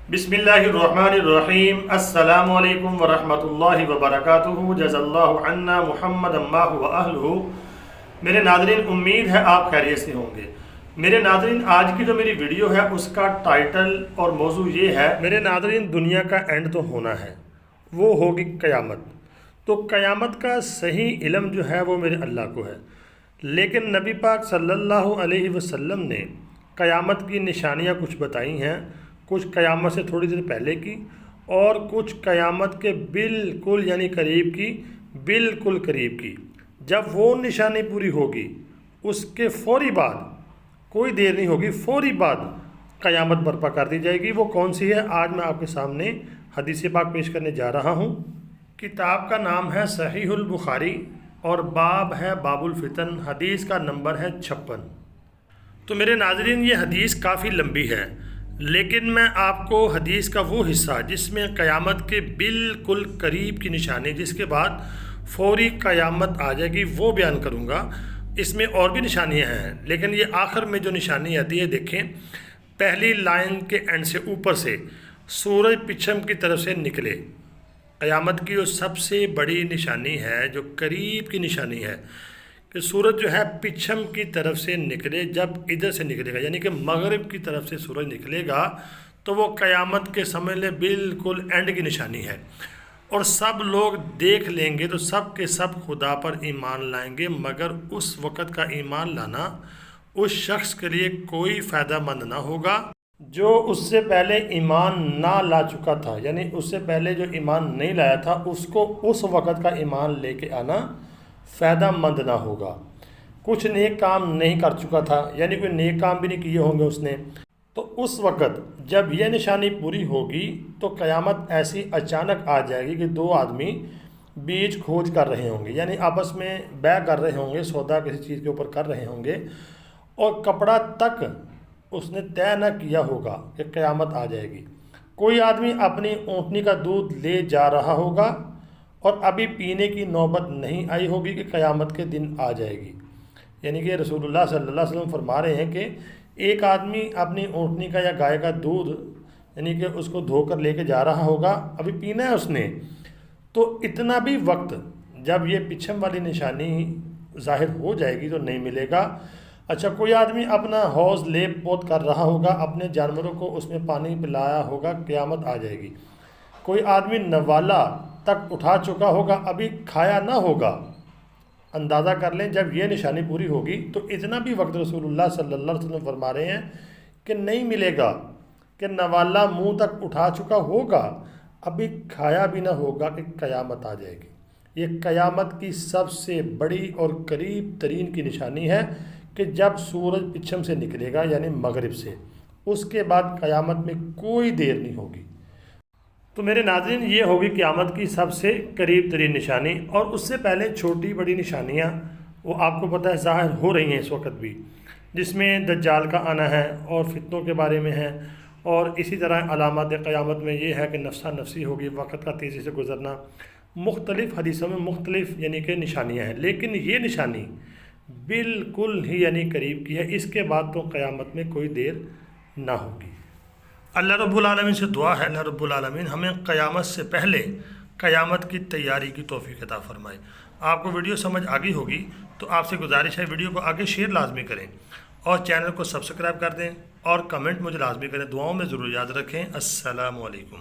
बिस्मिल्लाहिर्रहमानिर्रहीम। अस्सलामु अलैकुम वरहमतुल्लाहि वबरकातुहू। जज़ल्लाहु अन्ना मुहम्मद अम्माहु व अहलुहू। मेरे नाज़रीन, उम्मीद है आप खैरियत से होंगे। मेरे नाज़रीन, आज की जो मेरी वीडियो है उसका टाइटल और मौजू ये है, मेरे नाज़रीन, दुनिया का एंड तो होना है, वो होगी क़यामत। तो क़यामत का सही इल्म जो है वो मेरे अल्लाह को है, लेकिन नबी पाक सल्लल्लाहु अलैहि वसल्लम ने क़यामत की निशानियाँ कुछ बताई हैं, कुछ क़यामत से थोड़ी देर पहले की और कुछ क़यामत के बिल्कुल यानी करीब की, बिल्कुल करीब की। जब वो निशानी पूरी होगी उसके फ़ौरी बाद, कोई देर नहीं होगी, फ़ौरी बाद क़यामत बर्पा कर दी जाएगी। वो कौन सी है, आज मैं आपके सामने हदीस पाक पेश करने जा रहा हूँ। किताब का नाम है सहीहुल बुखारी और बाब है बाबुल फितन, हदीस का नंबर है 56। तो मेरे नाज़रीन, ये हदीस काफ़ी लंबी है, लेकिन मैं आपको हदीस का वो हिस्सा जिसमें क़यामत के बिल्कुल करीब की निशानी, जिसके बाद फ़ौरी क़यामत आ जाएगी, वो बयान करूँगा। इसमें और भी निशानियाँ हैं, लेकिन ये आखिर में जो निशानी आती है, देखें, पहली लाइन के एंड से ऊपर से सूरज पिछम की तरफ से निकले। क़यामत की वो सबसे बड़ी निशानी है, जो करीब की निशानी है कि सूरज जो है पिछम की तरफ से निकले। जब इधर से निकलेगा यानी कि मगरिब की तरफ से सूरज निकलेगा, तो वो क़यामत के समय ले बिल्कुल एंड की निशानी है। और सब लोग देख लेंगे तो सब के सब खुदा पर ईमान लाएंगे, मगर उस वक़्त का ईमान लाना उस शख्स के लिए कोई फ़ायदा मंद ना होगा जो उससे पहले ईमान ना ला चुका था। यानी उससे पहले जो ईमान नहीं लाया था, उसको उस वक़्त का ईमान लेके आना फ़ायदा मंद ना होगा। कुछ नेक काम नहीं कर चुका था, यानी कोई नेक काम भी नहीं किए होंगे उसने, तो उस वक़्त जब यह निशानी पूरी होगी तो क़यामत ऐसी अचानक आ जाएगी कि दो आदमी बीज खोज कर रहे होंगे, यानी आपस में बै कर रहे होंगे, सौदा किसी चीज़ के ऊपर कर रहे होंगे, और कपड़ा तक उसने तय न किया होगा कि क़यामत आ जाएगी। कोई आदमी अपनी ऊँटनी का दूध ले जा रहा होगा और अभी पीने की नौबत नहीं आई होगी कि क़यामत के दिन आ जाएगी। यानी कि रसूलुल्लाह सल्लल्लाहु अलैहि वसल्लम फरमा रहे हैं कि एक आदमी अपनी ऊँटनी का या गाय का दूध यानी कि उसको धोकर लेके जा रहा होगा, अभी पीना है उसने, तो इतना भी वक्त जब ये पिछम वाली निशानी ज़ाहिर हो जाएगी तो नहीं मिलेगा। अच्छा, कोई आदमी अपना हौज़ लेप पोत कर रहा होगा, अपने जानवरों को उसमें पानी पिलाया होगा, क़यामत आ जाएगी। कोई आदमी नवाला तक उठा चुका होगा, अभी खाया ना होगा। अंदाज़ा कर लें, जब ये निशानी पूरी होगी तो इतना भी वक्त रसूलुल्लाह सल्लल्लाहु अलैहि वसल्लम फरमा रहे हैं कि नहीं मिलेगा कि नवाला मुंह तक उठा चुका होगा, अभी खाया भी ना होगा कि क़यामत आ जाएगी। ये क़यामत की सबसे बड़ी और करीब तरीन की निशानी है कि जब सूरज पिछम से निकलेगा यानी मगरिब से, उसके बाद क़यामत में कोई देर नहीं होगी। तो मेरे नाज़रीन, ये होगी क़यामत की सबसे करीब तरीन निशानी। और उससे पहले छोटी बड़ी निशानियाँ वो आपको पता है ज़ाहिर हो रही हैं इस वक्त भी, जिसमें दज्जाल का आना है और फितनों के बारे में है। और इसी तरह अलामत क़यामत में ये है कि नफ्सा नफसी होगी, वक़्त का तेज़ी से गुज़रना। मुख्तलिफ़ हदीसों में मुख्तलिफ़ यानी कि निशानियाँ हैं, लेकिन ये निशानी बिल्कुल ही यानी करीब की है। इसके बाद तो क़यामत में कोई देर ना होगी। अल्लाह रब्बुल आलमीन से दुआ है, अल्लाह रब्बुल आलमीन हमें क़यामत से पहले क़यामत की तैयारी की तौफ़ीक़ अता फ़रमाए। आपको वीडियो समझ आ गई होगी तो आपसे गुजारिश है, वीडियो को आगे शेयर लाजमी करें और चैनल को सब्सक्राइब कर दें और कमेंट मुझे लाजमी करें। दुआओं में ज़रूर याद रखें। अस्सलामु अलैकुम।